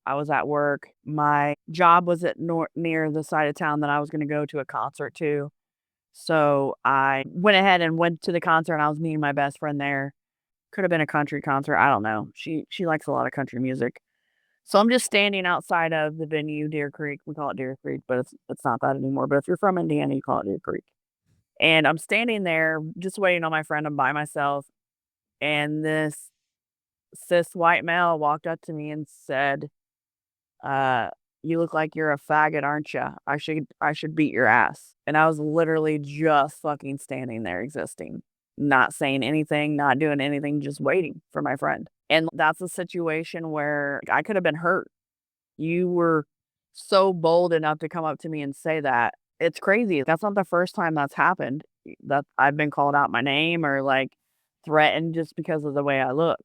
I was at work. My job was at near the side of town that I was going to go to a concert to. So I went ahead and went to the concert, and I was meeting my best friend there. Could have been a country concert. I don't know. She likes a lot of country music. So I'm just standing outside of the venue, Deer Creek. We call it Deer Creek, but it's not that anymore. But if you're from Indiana, you call it Deer Creek. And I'm standing there just waiting on my friend. I'm by myself. And this cis white male walked up to me and said, uh, "You look like you're a faggot, aren't you? I should beat your ass." And I was literally just fucking standing there existing, not saying anything, not doing anything, just waiting for my friend. And that's a situation where I could have been hurt. You were so bold enough to come up to me and say that. It's crazy. That's not the first time that's happened. That I've been called out my name or like threatened just because of the way I look.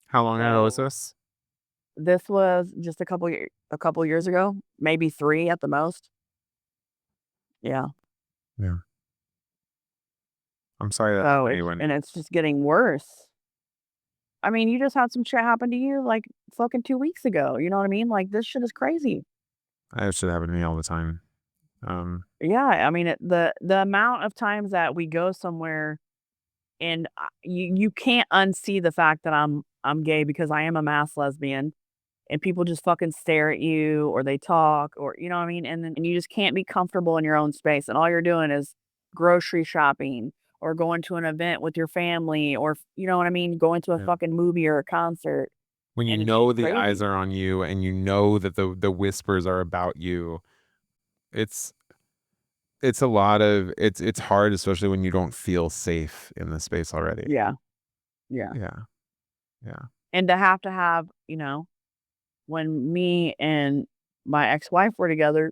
How long ago was So this? this was just a couple years ago, maybe 3 at the most. Yeah. Yeah. I'm sorry that So anyone. it's just getting worse. I mean, you just had some shit happen to you like fucking 2 weeks ago. You know what I mean? Like this shit is crazy. That should happen to me all the time. Yeah, I mean the amount of times that we go somewhere and you can't unsee the fact that I'm gay because I am a mass lesbian. And people just fucking stare at you or they talk or you know what I mean? And you just can't be comfortable in your own space. And all you're doing is grocery shopping or going to an event with your family or you know what I mean? Going to a Yeah. fucking movie or a concert. When you And it's know just the eyes crazy. are on you and you know that the whispers are about you, it's a lot of it's hard, especially when you don't feel safe in the space already. Yeah. Yeah. Yeah. Yeah. And to have, when me and my ex-wife were together,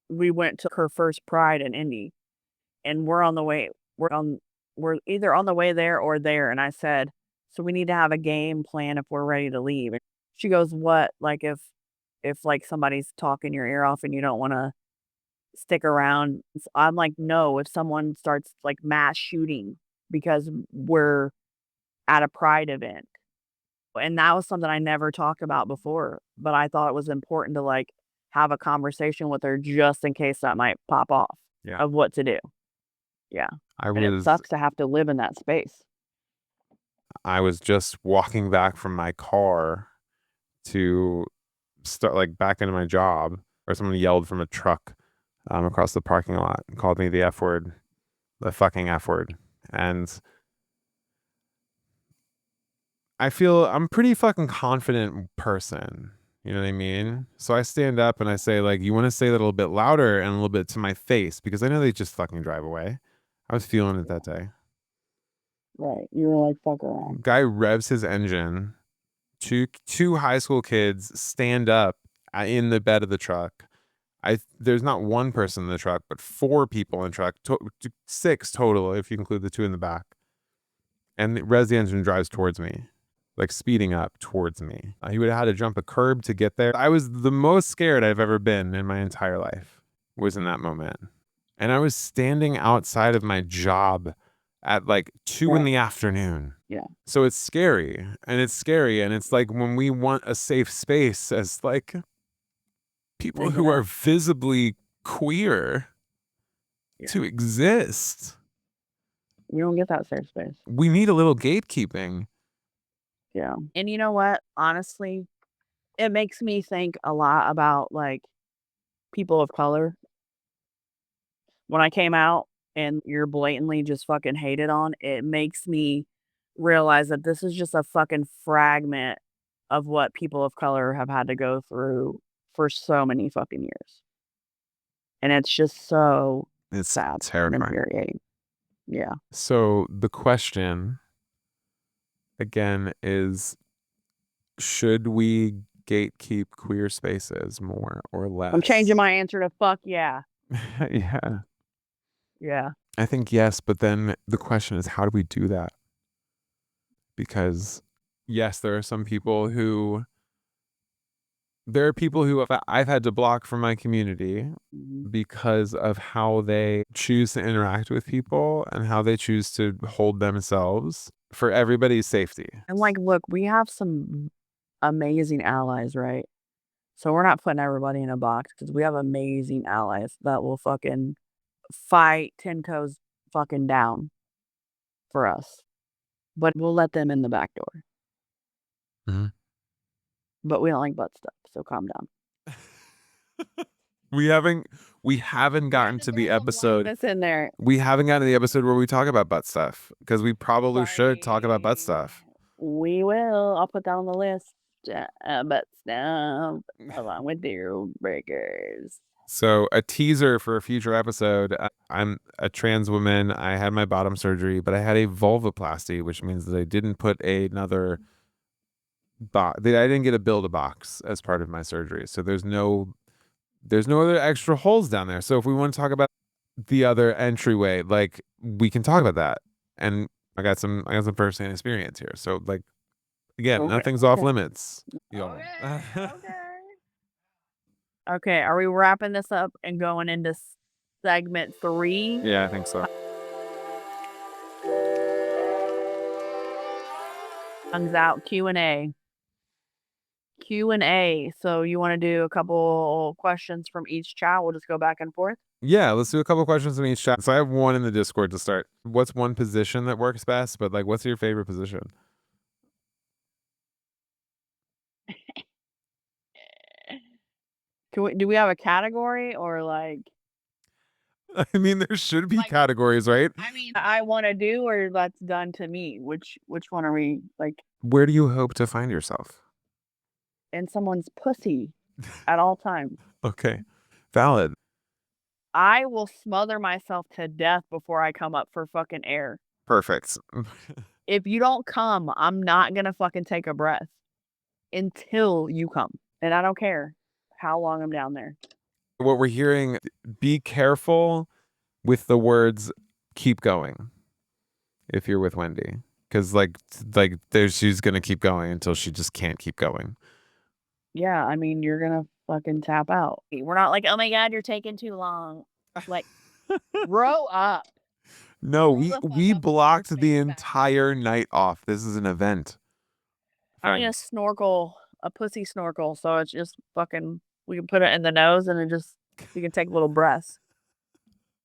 we went to her first Pride in Indy and we're either on the way there or there. And I said, so we need to have a game plan if we're ready to leave. And she goes, what? Like if like somebody's talking your ear off and you don't want to stick around. I'm like, no, if someone starts like mass shooting because we're at a Pride event. And that was something I never talked about before, but I thought it was important to like have a conversation with her just in case that might pop off Yeah. of what to do. Yeah. I And it was sucks to have to live in that space. I was just walking back from my car to start like back into my job, or someone yelled from a truck across the parking lot and called me the F word, the fucking F word. And I feel I'm a pretty fucking confident person. You know what I mean? So I stand up and I say, like, you want to say that a little bit louder and a little bit to my face because I know they just fucking drive away. I was feeling it that day. Right. You were like, fuck around. Guy revs his engine. Two high school kids stand up in the bed of the truck. There's not one person in the truck, but 4 people in the truck. 6 total if you include the 2 in the back. And the engine drives towards me, like speeding up towards me. He would have had to jump a curb to get there. I was the most scared I've ever been in my entire life was in that moment. And I was standing outside of my job at like 2 in the afternoon. Yeah. So it's scary. And it's like when we want a safe space as like people who are visibly queer to exist. We don't get that safe space. We need a little gatekeeping. Yeah. And you know what? Honestly, it makes me think a lot about like people of color. When I came out and you're blatantly just fucking hated on, it makes me realize that this is just a fucking fragment of what people of color have had to go through for so many fucking years. And it's just so It's sad and terrifying. infuriating. Yeah. So the question again is, should we gatekeep queer spaces more or less? I'm changing my answer to fuck yeah. Yeah. Yeah. I think yes, but then the question is, how do we do that? Because yes, there are people who I've had to block from my community because of how they choose to interact with people and how they choose to hold themselves for everybody's safety. And like, look, we have some amazing allies, right? So we're not putting everybody in a box because we have amazing allies that will fucking fight 10 toes fucking down for us. But we'll let them in the back door. Mhm. But we don't like butt stuff, so calm down. We haven't gotten to the episode. That's in there. We haven't gotten to the episode where we talk about butt stuff because we probably should talk about butt stuff. We will. I'll put that on the list. Butt stuff along with deal breakers. So a teaser for a future episode. I'm a trans woman. I had my bottom surgery, but I had a vulvoplasty, which means that I didn't put another box. I didn't get a build-a-box as part of my surgery. So there's no other extra holes down there. So if we want to talk about the other entryway, like we can talk about that. And I got some firsthand experience here. So like again, nothing's off limits. Okay, are we wrapping this up and going into segment 3? Yeah, I think so. Comes out Q&A. Q&A. So you want to do a couple questions from each chat? We'll just go back and forth. Yeah, let's do a couple questions in each chat. So I have one in the Discord to start. What's one position that works best? But like, what's your favorite position? Do we have a category or like? I mean, there should be categories, right? I mean, I want to do or that's done to me. Which one are we like? Where do you hope to find yourself? In someone's pussy at all times. Okay, valid. I will smother myself to death before I come up for fucking air. Perfect. If you don't come, I'm not gonna fucking take a breath until you come. And I don't care how long I'm down there. What we're hearing, be careful with the words keep going if you're with Wendy. Because she's gonna keep going until she just can't keep going. Yeah, I mean, you're gonna fucking tap out. We're not like, oh my god, you're taking too long. Like, grow up. No, we blocked the entire night off. This is an event. I need a snorkel, a pussy snorkel. So it's just fucking, we can put it in the nose and it just, you can take little breaths.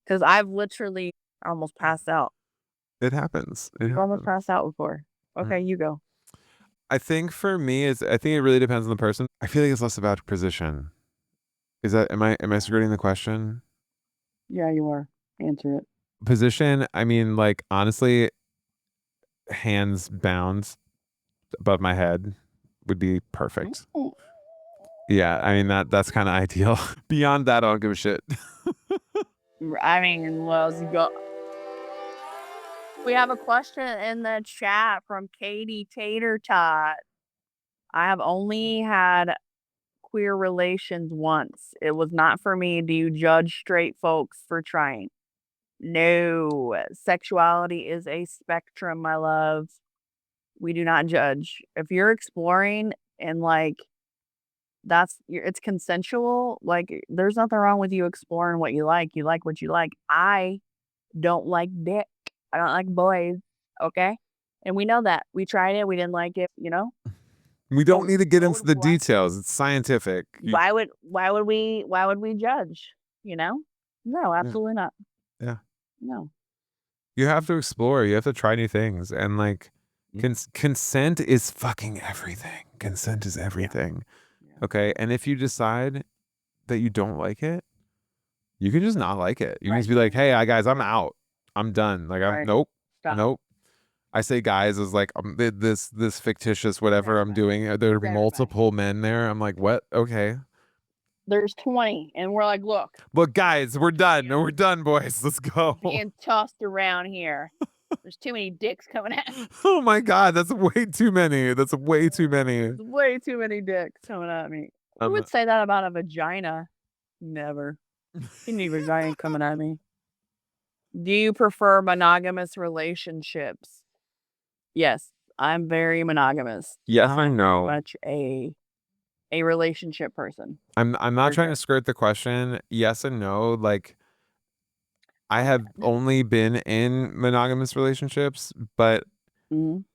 Because I've literally almost passed out. It happens. I've almost passed out before. Okay, you go. I think for me, I think it really depends on the person. I feel like it's less about position. Am I skirting the question? Yeah, you are. Answer it. Position, I mean, like, honestly, hands bound above my head would be perfect. Ooh. Yeah, I mean, that's kind of ideal. Beyond that, I don't give a shit. I mean, well, go. We have a question in the chat from Katie Tater Tot. I have only had queer relations once. It was not for me. Do you judge straight folks for trying? No. Sexuality is a spectrum, my love. We do not judge. If you're exploring and like it's consensual, like there's nothing wrong with you exploring what you like. You like what you like. I don't like dick. I don't like boys. Okay. And we know that. We tried it. We didn't like it, We don't need to get what into would- the why- details. It's scientific. Why would we judge? No, absolutely not. Yeah. No. You have to explore. You have to try new things. And like Yeah. consent is fucking everything. Consent is everything. Yeah. Okay. And if you decide that you don't like it, you can just not like it. You can Right. just be like, hey, guys, I'm out. I'm done. Like, Right. nope. Stop. Nope. I say guys as like this fictitious whatever I'm doing. There'd be Everybody. multiple men there. I'm like, what? Okay. There's 20, and we're like, look, But guys, we're done. We're done, boys. Let's go. being tossed around here. There's too many dicks coming at me. Oh my God, that's way too many. That's way too many. There's way too many dicks coming at me. Who would say that about a vagina? Never. Any vagina coming at me. Do you prefer monogamous relationships? Yes, I'm very monogamous. Yes, I'm I know. much a relationship person. I'm not For trying sure. to skirt the question. Yes and no. Like I have only been in monogamous relationships, but Mhm.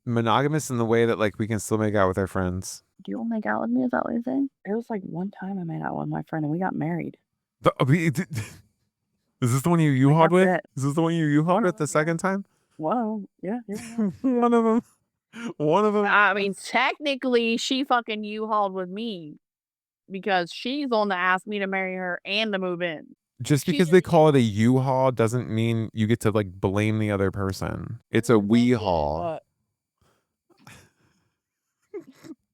monogamous in the way that like we can still make out with our friends. Do you want to make out with me? Is that what you're saying? It was like one time I made out with my friend and we got married. Is this the one you U-hauled that's with? it. Is this the one you U-hauled with the second time? Whoa, yeah. One of them. One of them. I mean, technically, she fucking U-hauled with me because she's the one that asked me to marry her and to move in. Just She because they didn't call it a U-haul doesn't mean you get to like blame the other person. It's a we-haul.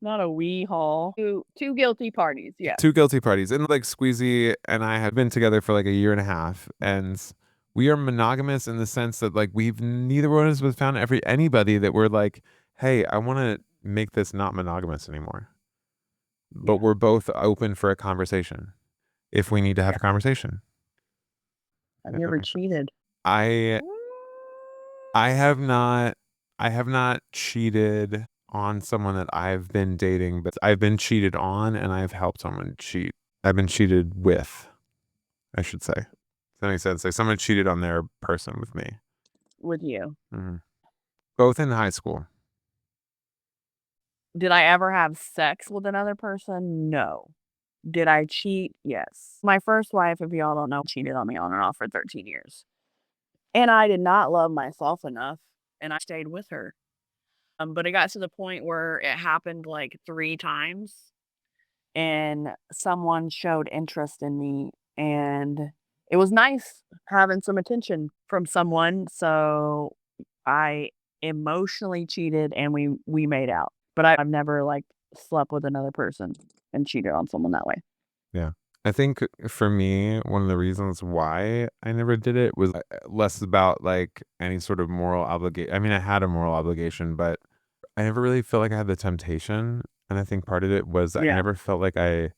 Not a wee haul. Two guilty parties, yeah. Two guilty parties. And like Squeezy and I had been together for like a year and a half. And we are monogamous in the sense that like neither one of us have found anybody that we're like, hey, I want to make this not monogamous anymore. But Yeah. we're both open for a conversation if we need to have a conversation. Have you ever cheated? I have not cheated on someone that I've been dating, but I've been cheated on and I've helped someone cheat. I've been cheated with, I should say. Does that make sense? Like someone cheated on their person with me. With you. Mm-hmm. Both in high school. Did I ever have sex with another person? No. Did I cheat? Yes. My first wife, if y'all don't know, cheated on me on and off for 13 years. And I did not love myself enough, and I stayed with her. But it got to the point where it happened like 3 times, and someone showed interest in me, and it was nice having some attention from someone, so I emotionally cheated and we made out. But I've never, like, slept with another person and cheated on someone that way. Yeah. I think for me, one of the reasons why I never did it was less about like any sort of moral obligation. I mean, I had a moral obligation, but I never really felt like I had the temptation. And I think part of it was I Yeah. never felt like I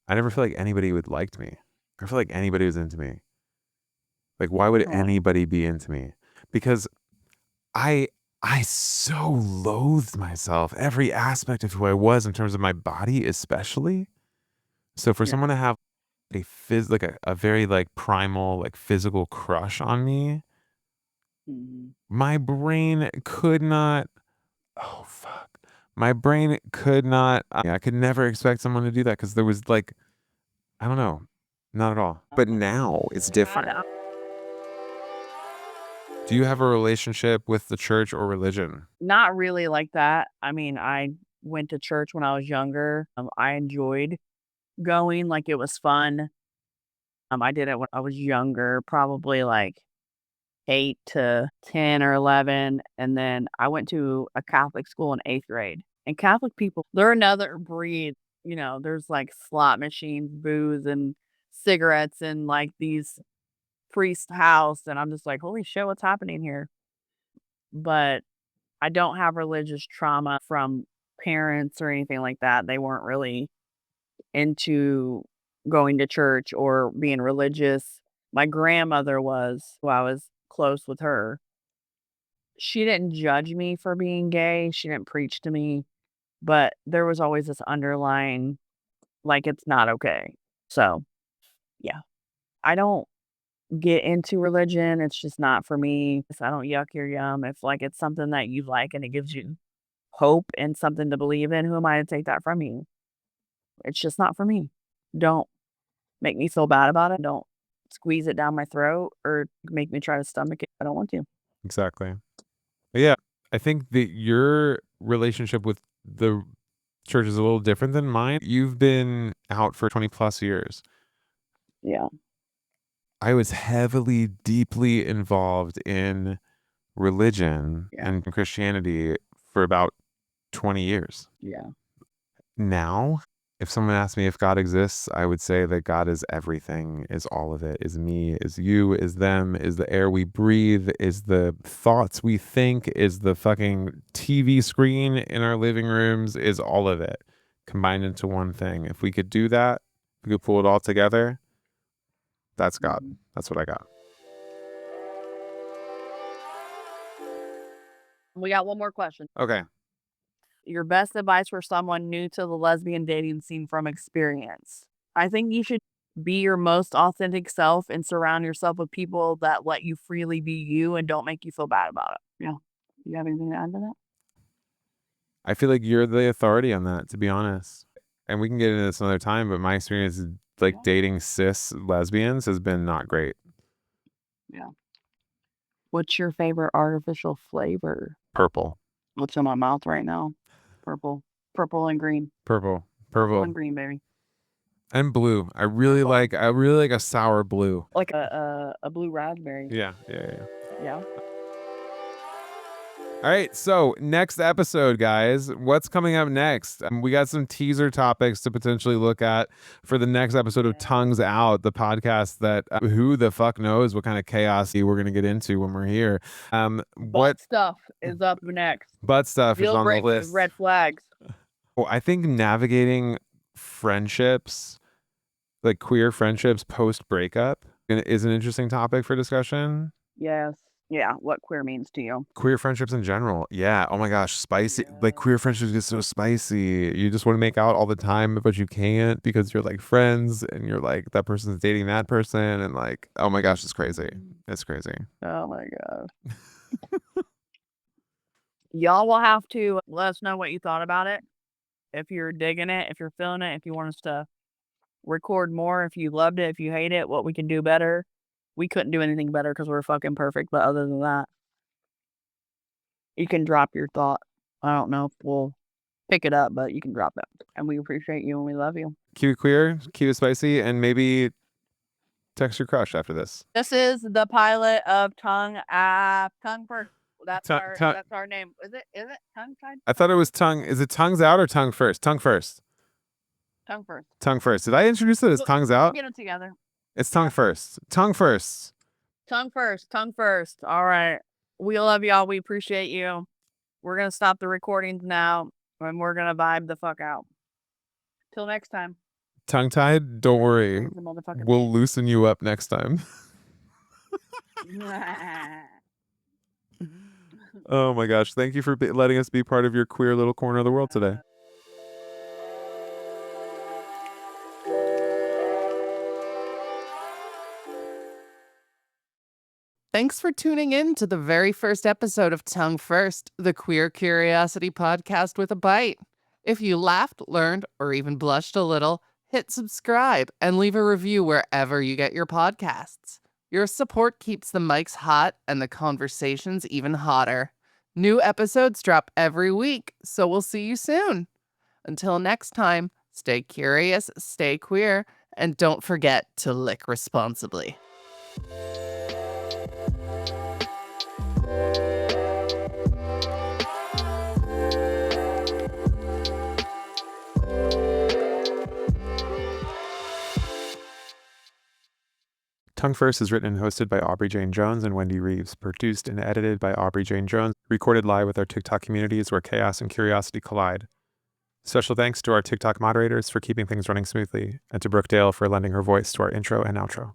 never felt like anybody would liked me. I felt like anybody was into me. Like, why would Oh. anybody be into me? Because I so loathed myself, every aspect of who I was in terms of my body, especially. So for Yeah. someone to have a very like primal, like physical crush on me, Mhm. my brain could not, oh fuck. My brain could not, I could never expect someone to do that because there was like, I don't know, not at all. But now it's different. Do you have a relationship with the church or religion? Not really like that. I mean, I went to church when I was younger. I enjoyed going, like, it was fun. I did it when I was younger, probably like 8 to 10 or 11, and then I went to a Catholic school in 8th grade. And Catholic people, they're another breed. There's like slot machines, booze, and cigarettes, and like these priest house, and I'm just like, holy shit, what's happening here? But I don't have religious trauma from parents or anything like that. They weren't really into going to church or being religious. My grandmother was, who I was close with her. She didn't judge me for being gay. She didn't preach to me, but there was always this underlying, like, it's not okay. So, yeah, I don't get into religion. It's just not for me. I don't yuck your yum. If like it's something that you like and it gives you hope and something to believe in, who am I to take that from you? It's just not for me. Don't make me feel bad about it. Don't squeeze it down my throat or make me try to stomach it. I don't want to. Exactly. But yeah, I think that your relationship with the church is a little different than mine. You've been out for 20 plus years. Yeah. I was heavily, deeply involved in religion Yeah. and Christianity for about 20 years. Yeah. Now, if someone asked me if God exists, I would say that God is everything, is all of it, is me, is you, is them, is the air we breathe, is the thoughts we think, is the fucking TV screen in our living rooms, is all of it combined into one thing. If we could do that, if we could pull it all together, that's God. That's what I got. We got one more question. Okay. Your best advice for someone new to the lesbian dating scene from experience. I think you should be your most authentic self and surround yourself with people that let you freely be you and don't make you feel bad about it. Yeah. You have anything to add to that? I feel like you're the authority on that, to be honest. And we can get into this another time, but my experience like dating cis lesbians has been not great. Yeah. What's your favorite artificial flavor? Purple. What's in my mouth right now? Purple. Purple and green. Purple. Purple and green, baby. And blue. I really like a sour blue. Like a blue raspberry. Yeah. Yeah. All right, so next episode, guys, what's coming up next? We got some teaser topics to potentially look at for the next episode of Tongues Out, the podcast that who the fuck knows what kind of chaos we're going to get into when we're here. What stuff is up next? Butt stuff is on the list. Red flags. Well, I think navigating friendships, like queer friendships post breakup, is an interesting topic for discussion. Yes. Yeah, what queer means to you. Queer friendships in general. Yeah. Oh my gosh, spicy. Yeah. Like queer friendships get so spicy. You just want to make out all the time, but you can't because you're like friends and you're like that person's dating that person. And like, oh my gosh, it's crazy. It's crazy. Oh my God. Y'all will have to let us know what you thought about it. If you're digging it, if you're feeling it, if you want us to record more, if you loved it, if you hate it, what we can do better. We couldn't do anything better because we're fucking perfect. But other than that, you can drop your thought. I don't know if we'll pick it up, but you can drop it. And we appreciate you and we love you. Keep it queer, keep it spicy, and maybe text your crush after this. This is the pilot of Tongue First. That's our name. Is it Tongue Tied? I thought it was Tongue. Is it Tongues Out or Tongue First? Tongue First. Tongue First. Tongue First. Did I introduce it as Tongues Out? Get them together. It's Tongue First. Tongue First. Tongue First. Tongue First. All right. We love y'all. We appreciate you. We're going to stop the recordings now and we're going to vibe the fuck out. Till next time. Tongue tied? Don't worry. We'll loosen you up next time. Oh my gosh. Thank you for letting us be part of your queer little corner of the world today. Thanks for tuning in to the very first episode of Tongue First, the queer curiosity podcast with a bite. If you laughed, learned, or even blushed a little, hit subscribe and leave a review wherever you get your podcasts. Your support keeps the mics hot and the conversations even hotter. New episodes drop every week, so we'll see you soon. Until next time, stay curious, stay queer, and don't forget to lick responsibly. Tongue First is written and hosted by Aubrey Jane Jones and Wendy Reeves, produced and edited by Aubrey Jane Jones, recorded live with our TikTok communities where chaos and curiosity collide. Special thanks to our TikTok moderators for keeping things running smoothly, and to Brooke Dale for lending her voice to our intro and outro.